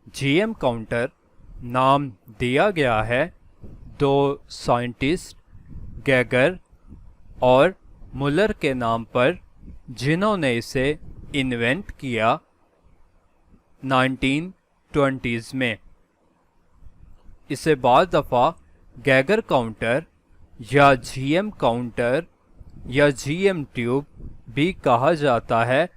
GM counter नाम दिया गया है दो साइंटिस्ट गैगर और मुलर के नाम पर, जिन्होंने इसे इन्वेंट किया 1920s में। इसे बाद दफ़ा गैगर काउंटर या जीएम काउंटर या जीएम ट्यूब भी कहा जाता है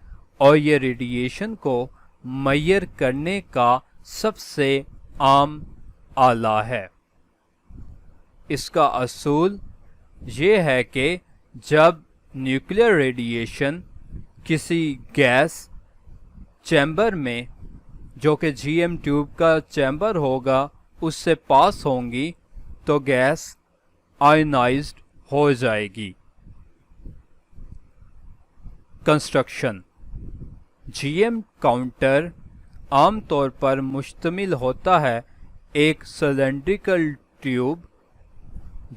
और ये रेडिएशन को मेजर करने का सबसे आम आला है। इसका असूल ये है कि जब न्यूक्लियर रेडिएशन किसी गैस चैम्बर में, जो कि जीएम ट्यूब का चैम्बर होगा, उससे पास होंगी तो गैस आयनाइज्ड हो जाएगी। कंस्ट्रक्शन। जीएम काउंटर आमतौर पर मुश्तमिल होता है एक सिलेंड्रिकल ट्यूब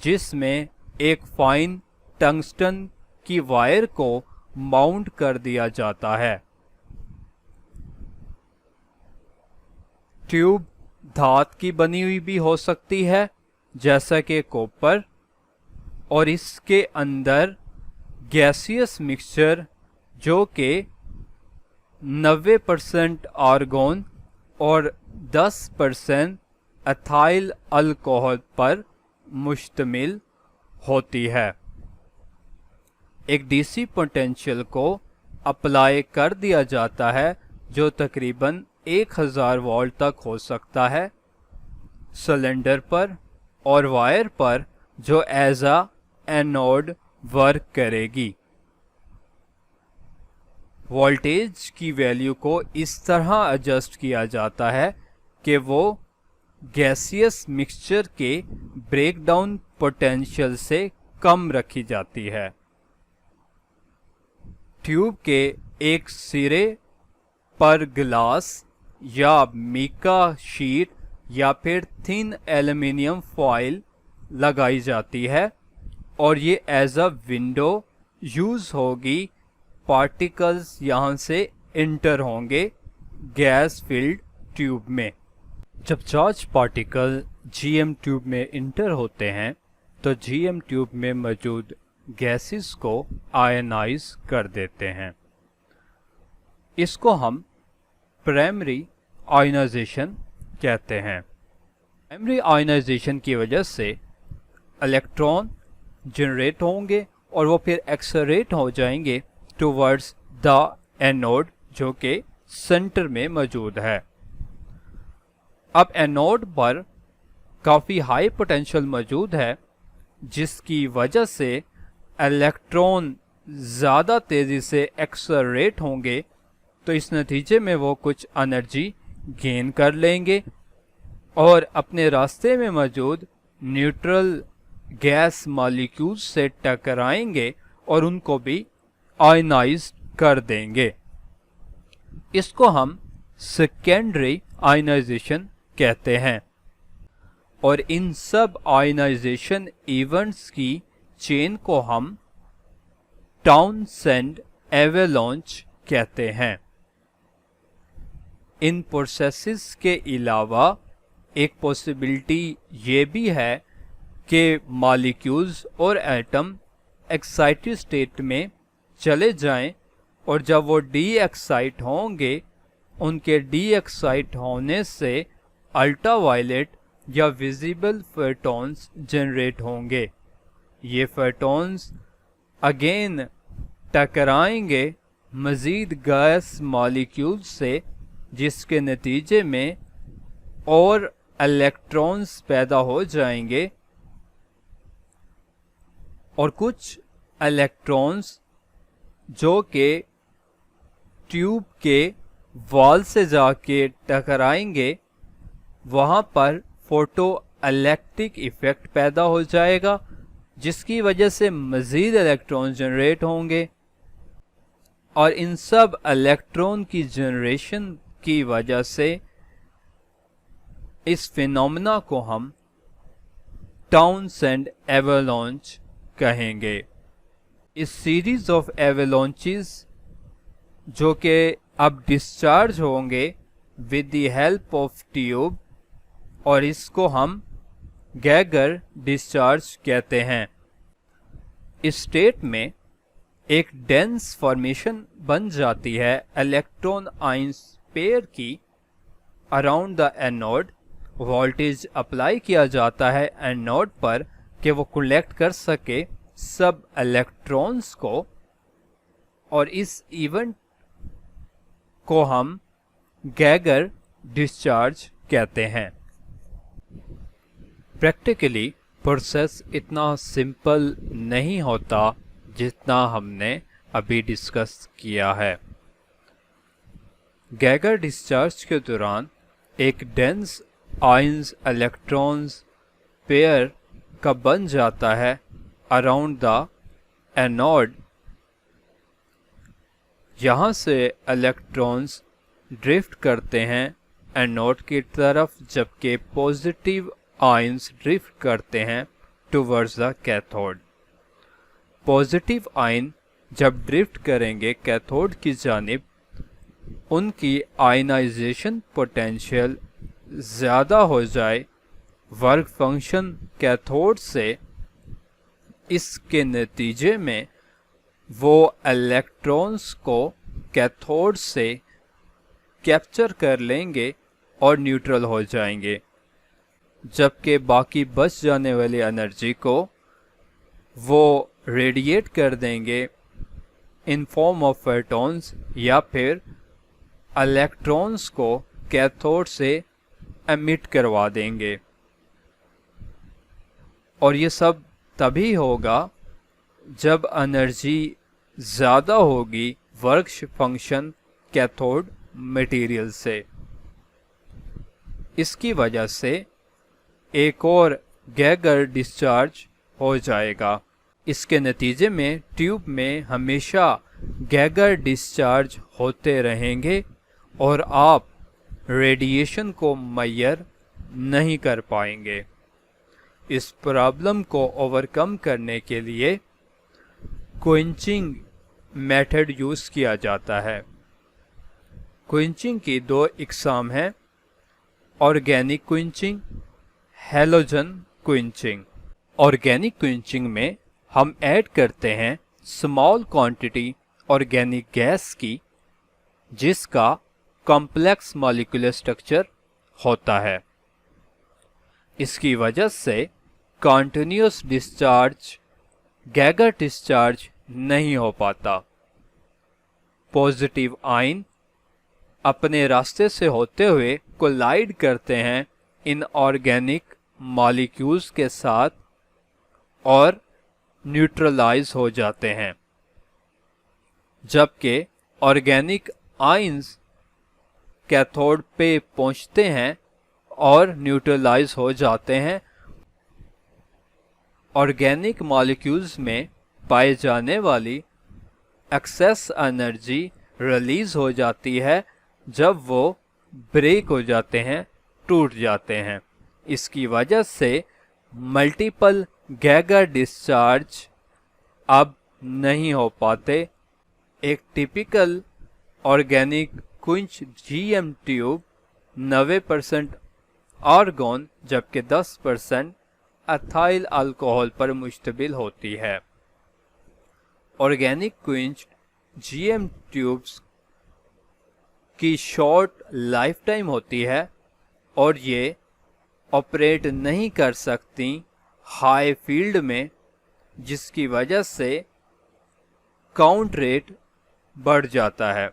जिसमें एक फाइन टंगस्टन की वायर को माउंट कर दिया जाता है। ट्यूब धात की बनी हुई भी हो सकती है, जैसा कि कॉपर, और इसके अंदर गैसियस मिक्सचर जो कि 90% आर्गोन और 10% एथाइल अल्कोहल पर मुश्तमिल होती है। एक डीसी पोटेंशियल को अप्लाई कर दिया जाता है जो तकरीबन 1000 वोल्ट तक हो सकता है सिलेंडर पर और वायर पर, जो एज अ एनोड वर्क करेगी। वोल्टेज की वैल्यू को इस तरह एडजस्ट किया जाता है कि वो गैसियस मिक्सचर के ब्रेकडाउन पोटेंशियल से कम रखी जाती है। ट्यूब के एक सिरे पर ग्लास या मीका शीट या फिर थिन एल्युमिनियम फॉइल लगाई जाती है और ये एज अ विंडो यूज होगी। पार्टिकल्स यहाँ से इंटर होंगे गैस फिल्ड ट्यूब में। जब चार्ज पार्टिकल जीएम ट्यूब में इंटर होते हैं तो जीएम ट्यूब में मौजूद गैसेस को आयनाइज कर देते हैं। इसको हम प्राइमरी आयनाइजेशन कहते हैं। प्राइमरी आयनाइजेशन की वजह से इलेक्ट्रॉन जनरेट होंगे और वो फिर एक्सलरेट हो जाएंगे टुवर्ड्स द एनोड, जो कि सेंटर में मौजूद है। अब एनोड पर काफ़ी हाई पोटेंशियल मौजूद है, जिसकी वजह से इलेक्ट्रॉन ज़्यादा तेज़ी से एक्सलरेट होंगे, तो इस नतीजे में वो कुछ एनर्जी गेन कर लेंगे और अपने रास्ते में मौजूद न्यूट्रल गैस मॉलिक्यूल्स से टकराएंगे और उनको भी आयनाइज कर देंगे। इसको हम सेकेंडरी आयनाइजेशन कहते हैं और इन सब आयनाइजेशन इवेंट्स की चेन को हम टाउनसेंड एवेलांच कहते हैं। इन प्रोसेसेस के अलावा एक पॉसिबिलिटी ये भी है कि मॉलिक्यूल्स और एटम एक्साइटेड स्टेट में चले जाएं और जब वो डी एक्साइट होंगे, उनके डी एक्साइट होने से अल्ट्रावायलेट या विजिबल फोटॉन्स जनरेट होंगे। ये फोटॉन्स अगेन टकराएंगे मज़ीद गैस मॉलिक्यूल्स से, जिसके नतीजे में और इलेक्ट्रॉन्स पैदा हो जाएंगे और कुछ इलेक्ट्रॉन्स जो कि ट्यूब के वॉल से जाके टकराएंगे, वहाँ पर फोटो इलेक्ट्रिक इफेक्ट पैदा हो जाएगा, जिसकी वजह से मज़ीद इलेक्ट्रॉन जनरेट होंगे और इन सब इलेक्ट्रॉन की जनरेशन की वजह से इस फिनोमेना को हम टाउनसेंड एवेलांच कहेंगे। इस सीरीज ऑफ एवेलांचेस जो कि अब डिस्चार्ज होंगे with the help of tube, और इसको हम गैगर डिस्चार्ज कहते हैं। इस स्टेट में एक डेंस फॉर्मेशन बन जाती है इलेक्ट्रॉन आयंस पेयर की around the anode. Voltage apply किया जाता है एनोड पर कि वो कलेक्ट कर सके सब इलेक्ट्रॉन्स को, और इस इवेंट को हम गैगर डिस्चार्ज कहते हैं। प्रैक्टिकली प्रोसेस इतना सिंपल नहीं होता जितना हमने अभी डिस्कस किया है। गैगर डिस्चार्ज के दौरान एक डेंस आयंस इलेक्ट्रॉन्स पेयर का बन जाता है अराउंड द एनोड। यहाँ से इलेक्ट्रॉन्स ड्रिफ्ट करते हैं एनोड की तरफ, जबकि पॉजिटिव आयंस ड्रिफ्ट करते हैं towards the cathode. Positive ion जब ड्रिफ्ट करेंगे कैथोड की जानिब, उनकी आयनाइजेशन पोटेंशियल ज़्यादा हो जाए, वर्क फंक्शन कैथोड से, इसके नतीजे में वो इलेक्ट्रॉन्स को कैथोड से कैप्चर कर लेंगे और न्यूट्रल हो जाएंगे, जबकि बाकी बच जाने वाली एनर्जी को वो रेडिएट कर देंगे इन फॉर्म ऑफ फोटॉन्स, या फिर इलेक्ट्रॉन्स को कैथोड से एमिट करवा देंगे। और ये सब तभी होगा जब एनर्जी ज़्यादा होगी वर्क फंक्शन कैथोड मटेरियल से। इसकी वजह से एक और गैगर डिस्चार्ज हो जाएगा। इसके नतीजे में ट्यूब में हमेशा गैगर डिस्चार्ज होते रहेंगे और आप रेडिएशन को मेजर नहीं कर पाएंगे। इस प्रॉब्लम को ओवरकम करने के लिए क्विंचिंग मेथड यूज़ किया जाता है। क्विंचिंग की दो इकसाम हैं, organic quenching, halogen quenching. Organic quenching में हम ऐड करते हैं स्मॉल क्वांटिटी ऑर्गेनिक गैस की, जिसका कॉम्प्लेक्स मॉलिक्यूलर स्ट्रक्चर होता है। इसकी वजह से कॉन्टिन्यूस डिस्चार्ज, गैगर डिस्चार्ज नहीं हो पाता। पॉजिटिव आयन अपने रास्ते से होते हुए कोलाइड करते हैं इन ऑर्गेनिक मॉलिक्यूल्स के साथ और न्यूट्रलाइज हो जाते हैं, जबकि ऑर्गेनिक आयंस कैथोड पे पहुंचते हैं और न्यूट्रलाइज हो जाते हैं। ऑर्गेनिक मॉलिक्यूल्स में पाए जाने वाली एक्सेस एनर्जी रिलीज हो जाती है जब वो ब्रेक हो जाते हैं, टूट जाते हैं। इसकी वजह से मल्टीपल गैगर डिस्चार्ज अब नहीं हो पाते। एक typical organic क्विंच GM tube 90% argon जबकि 10% एथाइल अल्कोहल पर मुश्तमिल होती है। ऑर्गेनिक क्विंच जीएम ट्यूब्स की शॉर्ट लाइफ टाइम होती है और ये ऑपरेट नहीं कर सकती हाई फील्ड में, जिसकी वजह से काउंट रेट बढ़ जाता है।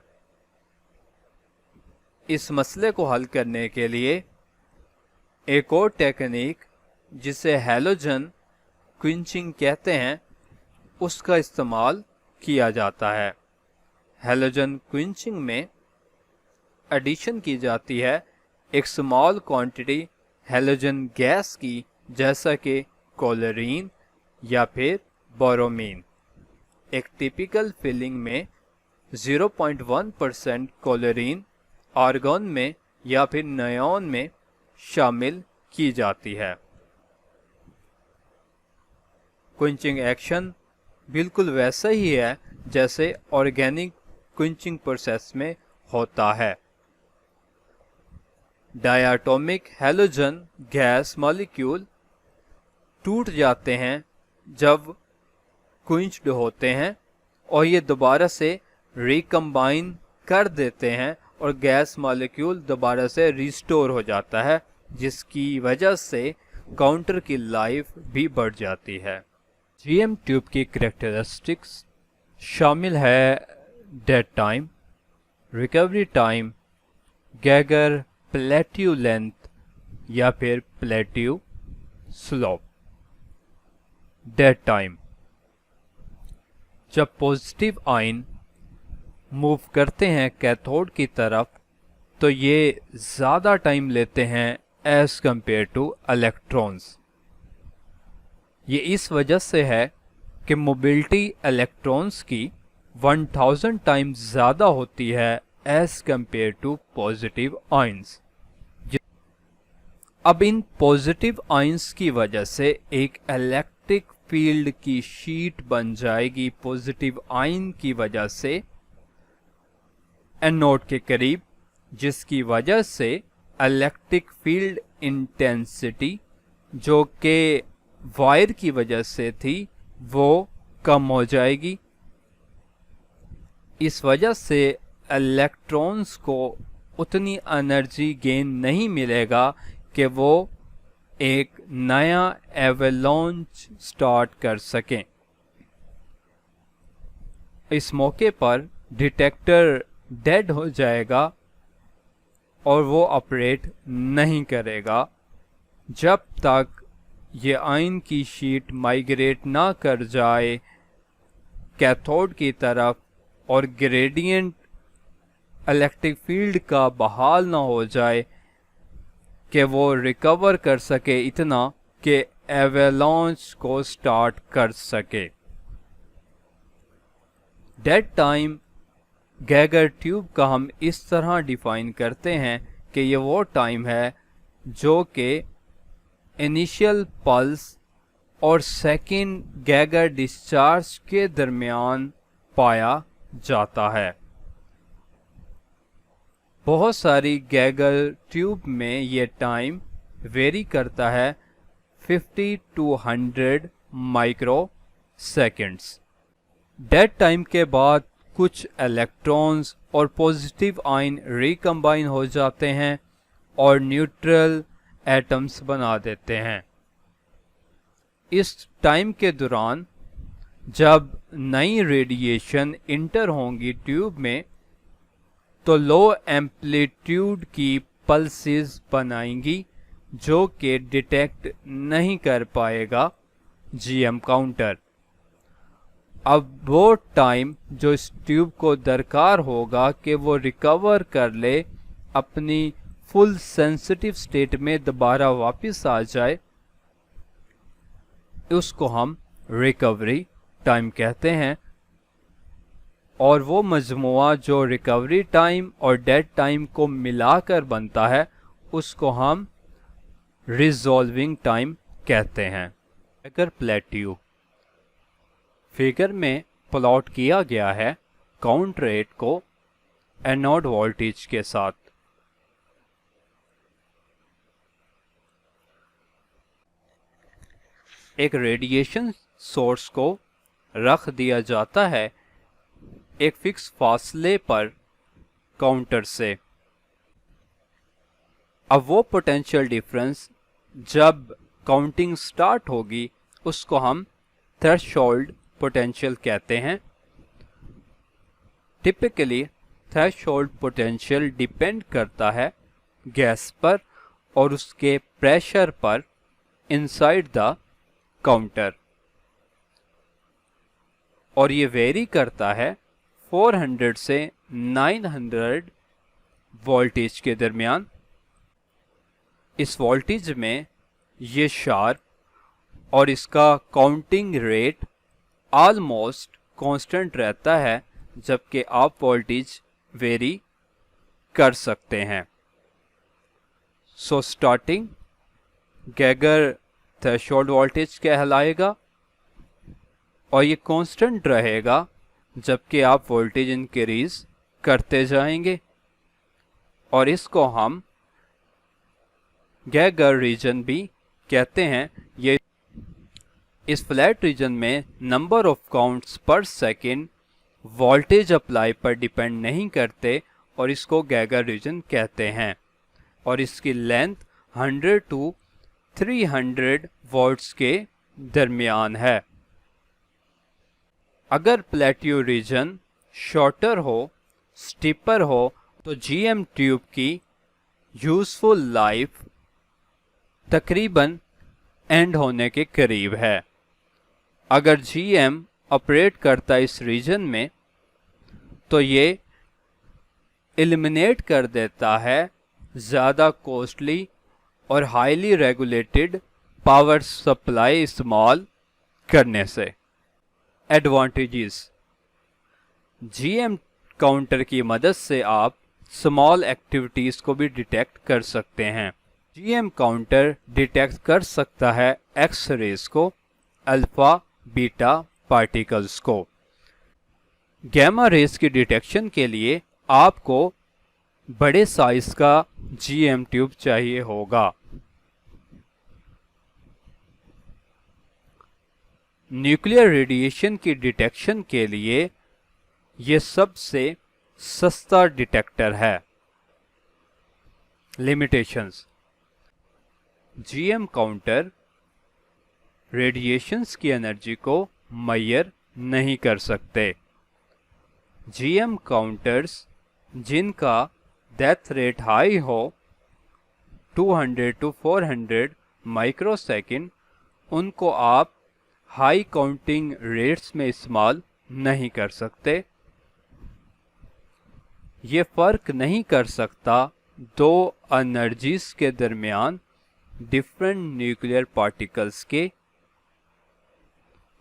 इस मसले को हल करने के लिए एक और टेक्निक, जिसे हैलोजन क्विंचिंग कहते हैं, उसका इस्तेमाल किया जाता है। हैलोजन क्विंचिंग में एडिशन की जाती है एक स्मॉल क्वांटिटी हैलोजन गैस की, जैसा कि क्लोरीन या फिर बोरोमीन। एक टिपिकल फिलिंग में 0.1% क्लोरीन आर्गॉन में या फिर नियॉन में शामिल की जाती है। क्विंचिंग एक्शन बिल्कुल वैसा ही है जैसे ऑर्गेनिक क्विंचिंग प्रोसेस में होता है। डायटोमिक हैलोजन गैस मॉलिक्यूल टूट जाते हैं जब क्विंच्ड होते हैं और ये दोबारा से रिकम्बाइन कर देते हैं और गैस मॉलिक्यूल दोबारा से रिस्टोर हो जाता है, जिसकी वजह से काउंटर की लाइफ भी बढ़ जाती है। जीएम ट्यूब की करैक्टरिस्टिक्स शामिल है dead time, recovery time, Geiger plateau length या फिर प्लेट्यू स्लोप। डेड टाइम, जब पॉजिटिव आयन मूव करते हैं कैथोड की तरफ तो ये ज़्यादा टाइम लेते हैं एज कंपेयर टू इलेक्ट्रॉन्स। ये इस वजह से है कि मोबिलिटी इलेक्ट्रॉन्स की 1000 टाइम्स ज़्यादा होती है as compare to positive ions. अब इन पॉजिटिव आयंस की वजह से एक इलेक्ट्रिक फील्ड की शीट बन जाएगी पॉजिटिव आयन की वजह से एनोड के करीब, जिसकी वजह से इलेक्ट्रिक फील्ड इंटेंसिटी जो कि वायर की वजह से थी वो कम हो जाएगी। इस वजह से इलेक्ट्रॉन्स को उतनी एनर्जी गेन नहीं मिलेगा कि वो एक नया एवलांच स्टार्ट कर सकें। इस मौके पर डिटेक्टर डेड हो जाएगा और वो ऑपरेट नहीं करेगा जब तक ये आयन की शीट माइग्रेट ना कर जाए कैथोड की तरफ और ग्रेडियंट इलेक्ट्रिक फील्ड का बहाल ना हो जाए कि वो रिकवर कर सके इतना कि एवलांच को स्टार्ट कर सके। डेड टाइम गैगर ट्यूब का हम इस तरह डिफाइन करते हैं कि ये वो टाइम है जो कि इनिशियल पल्स और सेकेंड गैगर डिस्चार्ज के दरमियान पाया जाता है। बहुत सारी गैगर ट्यूब में ये टाइम वेरी करता है 50 to 100 micro seconds. Dead time के बाद कुछ इलेक्ट्रॉन्स और पॉजिटिव आयन रिकम्बाइन हो जाते हैं और न्यूट्रल एटम्स बना देते हैं। इस टाइम के दौरान जब नई रेडिएशन इंटर होंगी ट्यूब में तो लो एम्पलीट्यूड की पल्सेस बनाएंगी जो कि डिटेक्ट नहीं कर पाएगा जीएम काउंटर। अब वो टाइम जो इस ट्यूब को दरकार होगा कि वो रिकवर कर ले, अपनी फुल सेंसिटिव स्टेट में दोबारा वापस आ जाए, उसको हम रिकवरी टाइम कहते हैं। और वो मजमुआ जो रिकवरी टाइम और डेड टाइम को मिलाकर बनता है उसको हम रिजॉल्विंग टाइम कहते हैं। अगर प्लेट्यू फिगर में प्लॉट किया गया है काउंट रेट को एनोड वोल्टेज के साथ। एक रेडिएशन सोर्स को रख दिया जाता है एक फिक्स फासले पर काउंटर से। अब वो पोटेंशियल डिफरेंस जब काउंटिंग स्टार्ट होगी उसको हम थ्रेशोल्ड पोटेंशियल कहते हैं। टिपिकली थ्रेशोल्ड पोटेंशियल डिपेंड करता है गैस पर और उसके प्रेशर पर इनसाइड द काउंटर, और ये वेरी करता है 400 से 900 वोल्टेज के दरमियान। इस वोल्टेज में ये शार्प और इसका काउंटिंग रेट ऑलमोस्ट कांस्टेंट रहता है, जबकि आप वोल्टेज वेरी कर सकते हैं। सो स्टार्टिंग गैगर थ्रेशोल्ड वोल्टेज कहलाएगा और ये कांस्टेंट रहेगा जबकि आप वोल्टेज इंक्रीज करते जाएंगे, और इसको हम गैगर रीजन भी कहते हैं। ये इस फ्लैट रीजन में नंबर ऑफ काउंट्स पर सेकेंड वोल्टेज अप्लाई पर डिपेंड नहीं करते और इसको गैगर रीजन कहते हैं, और इसकी लेंथ 100 टू 300 वोल्ट्स के दरमियान है। अगर प्लेट्यू रीजन शॉर्टर हो, स्टीपर हो, तो जीएम ट्यूब की यूजफुल लाइफ तकरीबन एंड होने के करीब है। अगर जीएम ऑपरेट करता इस रीजन में तो ये एलिमिनेट कर देता है ज़्यादा कॉस्टली और हाईली रेगुलेटेड पावर सप्लाई इस्तेमाल करने से। एडवांटेजेस: जीएम काउंटर की मदद से आप स्मॉल एक्टिविटीज़ को भी डिटेक्ट कर सकते हैं। जीएम काउंटर डिटेक्ट कर सकता है एक्स रेज को, अल्फा बीटा पार्टिकल्स को। गैमा रेज की डिटेक्शन के लिए आपको बड़े साइज का जीएम ट्यूब चाहिए होगा। न्यूक्लियर रेडिएशन की डिटेक्शन के लिए ये सबसे सस्ता डिटेक्टर है। लिमिटेशंस: जीएम काउंटर रेडिएशंस की एनर्जी को मेजर नहीं कर सकते। जीएम काउंटर्स जिनका डेथ रेट हाई हो 200 टू 400 माइक्रोसेकंड, उनको आप हाई काउंटिंग रेट्स में इस्तेमाल नहीं कर सकते। ये फर्क नहीं कर सकता दो एनर्जीज के दरमियान डिफरेंट न्यूक्लियर पार्टिकल्स के।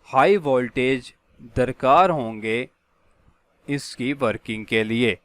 हाई वोल्टेज दरकार होंगे इसकी वर्किंग के लिए।